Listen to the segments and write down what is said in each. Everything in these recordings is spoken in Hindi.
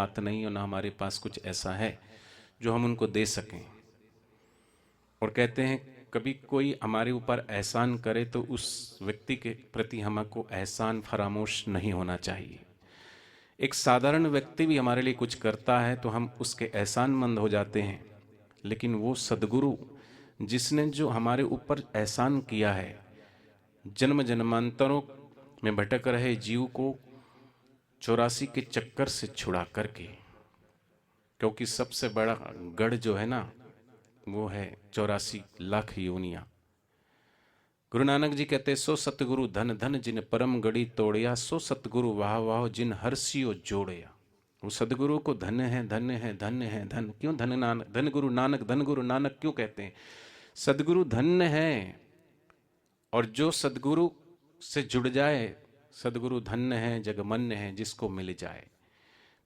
बात नहीं और ना हमारे पास कुछ ऐसा है जो हम उनको दे सकें। और कहते हैं कभी कोई हमारे ऊपर एहसान करे तो उस व्यक्ति के प्रति हमको एहसान फरामोश नहीं होना चाहिए। एक साधारण व्यक्ति भी हमारे लिए कुछ करता है तो हम उसके एहसानमंद हो जाते हैं, लेकिन वो सद्गुरु जिसने जो हमारे ऊपर एहसान किया है, जन्म जन्मांतरों में भटक रहे जीव को 84 के चक्कर से छुड़ा करके, क्योंकि सबसे बड़ा गढ़ जो है ना वो है 84 लाख योनियां। गुरु नानक जी कहते सो सतगुरु धन धन जिन परम गढ़ी तोड़िया, सो सतगुरु वाह वाह जिन हर्षियो जोड़िया। वो सदगुरु को धन्य है धन्य है धन्य है धन क्यों, धन नानक धन गुरु नानक धन गुरु नानक क्यों कहते हैं? सदगुरु धन्य है, और जो सदगुरु से जुड़ जाए, सदगुरु धन्य है जगमन्य है जिसको मिल जाए।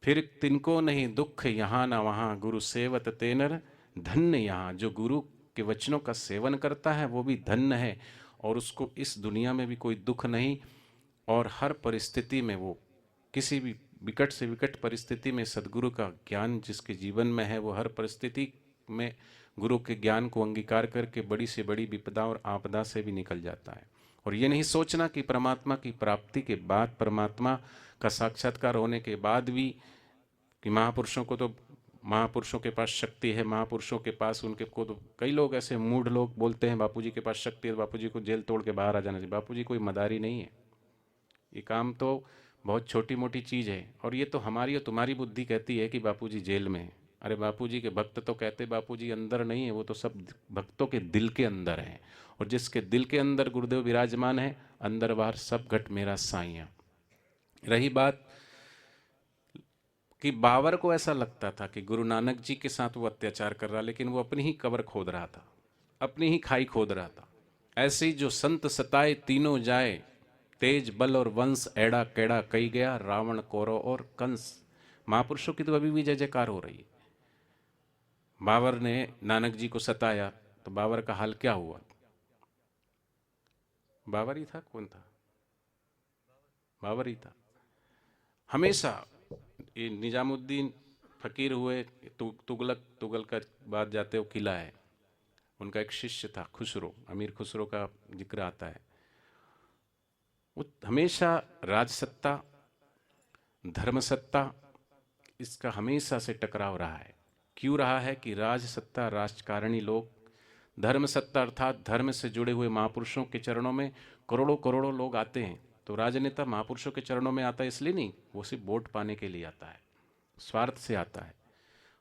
फिर तिनको नहीं दुख यहाँ ना वहाँ, गुरु सेवत तेनर धन्य यहाँ। जो गुरु के वचनों का सेवन करता है वो भी धन्य है, और उसको इस दुनिया में भी कोई दुख नहीं, और हर परिस्थिति में वो किसी भी विकट से विकट परिस्थिति में सदगुरु का ज्ञान जिसके जीवन में है वो हर परिस्थिति में गुरु के ज्ञान को अंगीकार करके बड़ी से बड़ी विपदा और आपदा से भी निकल जाता है। और ये नहीं सोचना कि परमात्मा की प्राप्ति के बाद, परमात्मा का साक्षात्कार होने के बाद भी, कि महापुरुषों को तो महापुरुषों के पास शक्ति है, महापुरुषों के पास उनके को तो कई लोग ऐसे मूढ़ लोग बोलते हैं बापूजी के पास शक्ति है, बापूजी को जेल तोड़ के बाहर आ जाना चाहिए। बापूजी कोई मदारी नहीं है, ये काम तो बहुत छोटी मोटी चीज़ है। और ये तो हमारी और तुम्हारी बुद्धि कहती है कि बापूजी जेल में है। अरे बापूजी के भक्त तो कहते बापूजी अंदर नहीं है, वो तो सब भक्तों के दिल के अंदर है, और जिसके दिल के अंदर गुरुदेव विराजमान है, अंदर बाहर सब घट मेरा साइया। रही बात कि बाबर को ऐसा लगता था कि गुरु नानक जी के साथ वो अत्याचार कर रहा, लेकिन वो अपनी ही कब्र खोद रहा था, अपनी ही खाई खोद रहा था। ऐसे ही जो संत सताए तीनों जाए, तेज बल और वंश एड़ा केड़ा कही गया, रावण कौरव और कंस। महापुरुषों की तो अभी भी जय जयकार हो रही है। बाबर ने नानक जी को सताया तो बाबर का हाल क्या हुआ? बाबर ही था, कौन था? बाबर ही था। हमेशा ये निजामुद्दीन फकीर हुए, तुगलक का बाद जाते हो किला है, उनका एक शिष्य था खुसरो, अमीर खुसरो का जिक्र आता है। वो हमेशा राजसत्ता धर्मसत्ता इसका हमेशा से टकराव रहा है। क्यों रहा है? कि राजसत्ता राजकारणी लोग, धर्मसत्ता अर्थात धर्म से जुड़े हुए महापुरुषों के चरणों में करोड़ों करोड़ों लोग आते हैं। तो राजनेता महापुरुषों के चरणों में आता है इसलिए नहीं, वो सिर्फ वोट पाने के लिए आता है, स्वार्थ से आता है।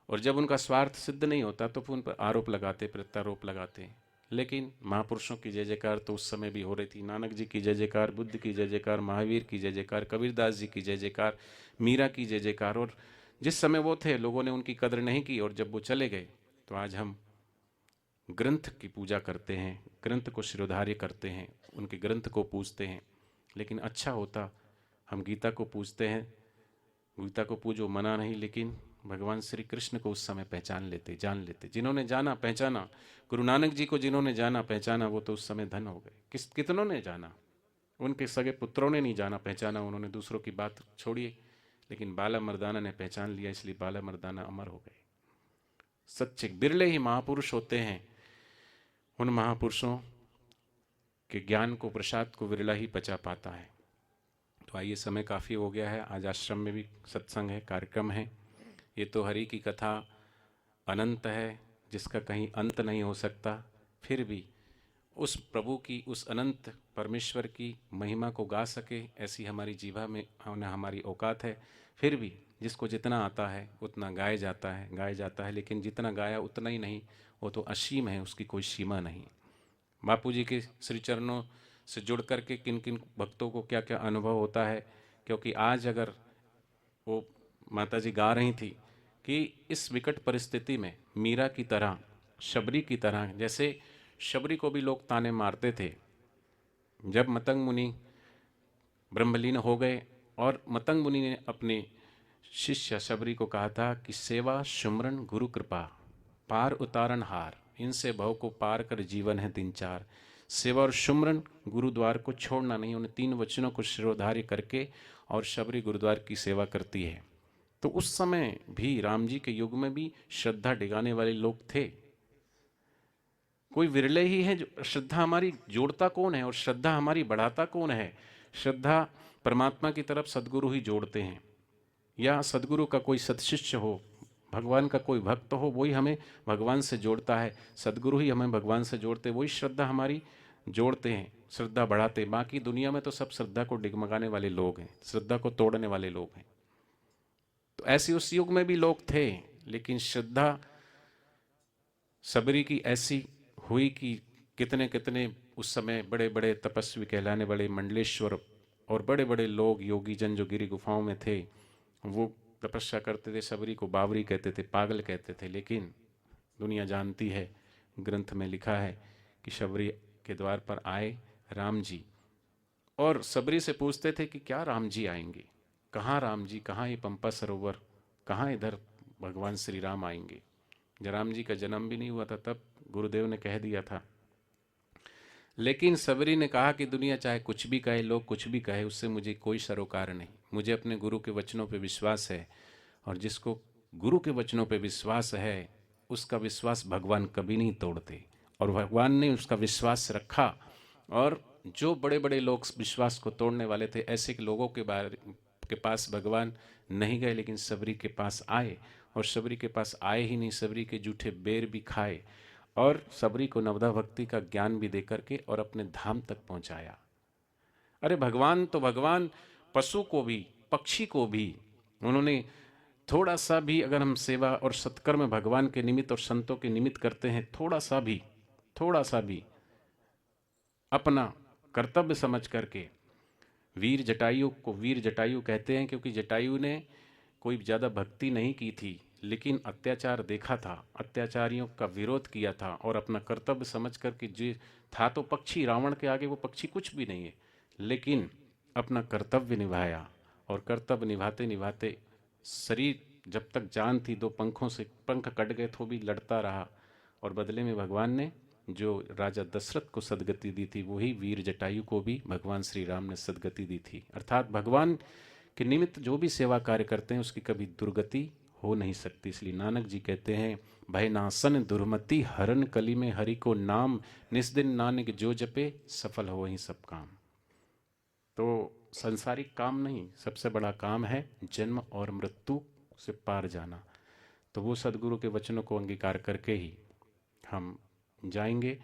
और जब उनका स्वार्थ सिद्ध नहीं होता तो फिर उन पर आरोप लगाते, प्रत्यारोप लगाते हैं। लेकिन महापुरुषों की जय जयकार तो उस समय भी हो रही थी। नानक जी की जय जयकार, बुद्ध की जय जयकार, महावीर की जय जयकार, कबीरदास जी की जय जयकार, मीरा की जय जयकार। और जिस समय वो थे लोगों ने उनकी कदर नहीं की, और जब वो चले गए तो आज हम ग्रंथ की पूजा करते हैं, ग्रंथ को शिरोधार्य करते हैं, उनके ग्रंथ को पूजते हैं। लेकिन अच्छा होता हम गीता को पूजते हैं, गीता को पूजो मना नहीं, लेकिन भगवान श्री कृष्ण को उस समय पहचान लेते, जान लेते। जिन्होंने जाना पहचाना, गुरु नानक जी को जिन्होंने जाना पहचाना, वो तो उस समय धन हो गए। कितनों ने जाना? उनके सगे पुत्रों ने नहीं जाना पहचाना, उन्होंने दूसरों की बात छोड़िए, लेकिन बाला मर्दाना ने पहचान लिया, इसलिए बाला मर्दाना अमर हो गए। सच्चे बिरले ही महापुरुष होते हैं, उन महापुरुषों के ज्ञान को, प्रसाद को विरला ही पचा पाता है। तो आइए, समय काफ़ी हो गया है। आज आश्रम में भी सत्संग है, कार्यक्रम है। ये तो हरि की कथा अनंत है, जिसका कहीं अंत नहीं हो सकता। फिर भी उस प्रभु की, उस अनंत परमेश्वर की महिमा को गा सके ऐसी हमारी जीवा में हमारी औकात है। फिर भी जिसको जितना आता है उतना गाया जाता है, लेकिन जितना गाया उतना ही नहीं, वो तो असीम है, उसकी कोई सीमा नहीं। बापू जी के श्री चरणों से जुड़ करके किन किन भक्तों को क्या क्या अनुभव होता है। क्योंकि आज अगर वो माता जी गा रही थी कि इस विकट परिस्थिति में मीरा की तरह, शबरी की तरह, जैसे शबरी को भी लोग ताने मारते थे, जब मतंग मुनि ब्रह्मलीन हो गए और मतंग मुनि ने अपने शिष्य शबरी को कहा था कि सेवा सुमरन गुरु कृपा पार उतारन हार, इनसे भव को पार कर जीवन है दिन चार। सेवा और सुमरन गुरुद्वार को छोड़ना नहीं। उन तीन वचनों को शिरोधार्य करके और शबरी गुरुद्वार की सेवा करती है। तो उस समय भी, राम जी के युग में भी श्रद्धा डिगाने वाले लोग थे। कोई विरले ही है जो श्रद्धा हमारी जोड़ता कौन है और श्रद्धा हमारी बढ़ाता कौन है? श्रद्धा परमात्मा की तरफ सदगुरु ही जोड़ते हैं, या सदगुरु का कोई सत्शिष्य हो, भगवान का कोई भक्त हो, वही हमें भगवान से जोड़ता है। सदगुरु ही हमें भगवान से जोड़ते, वही श्रद्धा हमारी जोड़ते हैं, श्रद्धा बढ़ाते। बाकी दुनिया में तो सब श्रद्धा को डिगमगाने वाले लोग हैं, श्रद्धा को तोड़ने वाले लोग हैं। तो ऐसे उस युग में भी लोग थे, लेकिन श्रद्धा सबरी की ऐसी हुई कि कितने कितने उस समय बड़े बड़े तपस्वी कहलाने वाले मंडलेश्वर और बड़े बड़े लोग, योगी जन जो गिरी गुफाओं में थे, वो तपस्या करते थे। सबरी को बावरी कहते थे, पागल कहते थे। लेकिन दुनिया जानती है, ग्रंथ में लिखा है कि शबरी के द्वार पर आए राम जी, और सबरी से पूछते थे कि क्या राम जी आएंगे, कहाँ राम जी, कहाँ ये पंपा सरोवर, कहाँ इधर भगवान श्री राम आएंगे। जब राम जी का जन्म भी नहीं हुआ था तब गुरुदेव ने कह दिया था। लेकिन सबरी ने कहा कि दुनिया चाहे कुछ भी कहे, लोग कुछ भी कहे, उससे मुझे कोई सरोकार नहीं, मुझे अपने गुरु के वचनों पे विश्वास है, और जिसको गुरु के वचनों पे विश्वास है उसका विश्वास भगवान कभी नहीं तोड़ते। और भगवान ने उसका विश्वास रखा, और जो बड़े बड़े लोग विश्वास को तोड़ने वाले थे, ऐसे लोगों के पास भगवान नहीं गए, लेकिन सबरी के पास आए। और सबरी के पास आए ही नहीं, सबरी के जूठे बेर भी खाए, और सबरी को नवधा भक्ति का ज्ञान भी देकर के और अपने धाम तक पहुंचाया। अरे भगवान तो भगवान, पशु को भी, पक्षी को भी उन्होंने थोड़ा सा भी, अगर हम सेवा और सत्कर्म भगवान के निमित्त और संतों के निमित्त करते हैं, थोड़ा सा भी अपना कर्तव्य समझ करके, वीर जटायु को वीर जटायु कहते हैं क्योंकि जटायु ने कोई ज़्यादा भक्ति नहीं की थी, लेकिन अत्याचार देखा था, अत्याचारियों का विरोध किया था, और अपना कर्तव्य समझ करके, जो था तो पक्षी, रावण के आगे वो पक्षी कुछ भी नहीं है, लेकिन अपना कर्तव्य निभाया। और कर्तव्य निभाते निभाते शरीर, जब तक जान थी, दो पंखों से पंख कट गए तो भी लड़ता रहा, और बदले में भगवान ने जो राजा दशरथ को सदगति दी थी, वही वीर जटायु को भी भगवान श्री राम ने सदगति दी थी। अर्थात भगवान के निमित्त जो भी सेवा कार्य करते हैं उसकी कभी दुर्गति हो नहीं सकती। इसलिए नानक जी कहते हैं, भय नासन दुर्मति हरन कली में हरि को नाम, निस्दिन नानक जो जपे सफल हो वही सब काम। तो संसारिक काम नहीं, सबसे बड़ा काम है जन्म और मृत्यु से पार जाना। तो वो सदगुरु के वचनों को अंगीकार करके ही हम जाएंगे।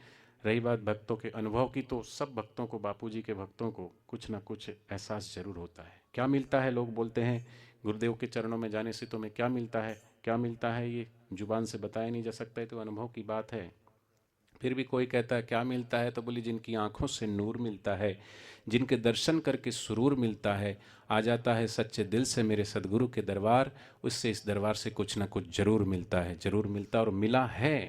रही बात भक्तों के अनुभव की, तो सब भक्तों को, बापूजी के भक्तों को कुछ ना कुछ एहसास जरूर होता है। क्या मिलता है? लोग बोलते हैं गुरुदेव के चरणों में जाने से तुम्हें क्या मिलता है, क्या मिलता है, ये जुबान से बताया नहीं जा सकता है, तो अनुभव की बात है। फिर भी कोई कहता है क्या मिलता है, तो बोली जिनकी आंखों से नूर मिलता है, जिनके दर्शन करके सुरूर मिलता है, आ जाता है सच्चे दिल से मेरे सदगुरु के दरबार, उससे इस दरबार से कुछ ना कुछ जरूर मिलता है, जरूर मिलता और मिला है।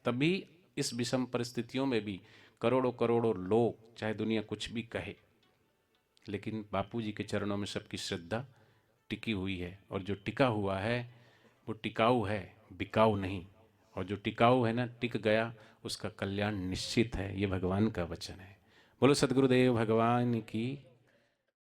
तभी इस विषम परिस्थितियों में भी करोड़ों करोड़ों लोग, चाहे दुनिया कुछ भी कहे, लेकिन बापूजी के चरणों में सबकी श्रद्धा टिकी हुई है, और जो टिका हुआ है वो टिकाऊ है, बिकाऊ नहीं। और जो टिकाऊ है ना, टिक गया, उसका कल्याण निश्चित है। ये भगवान का वचन है। बोलो सदगुरुदेव भगवान की।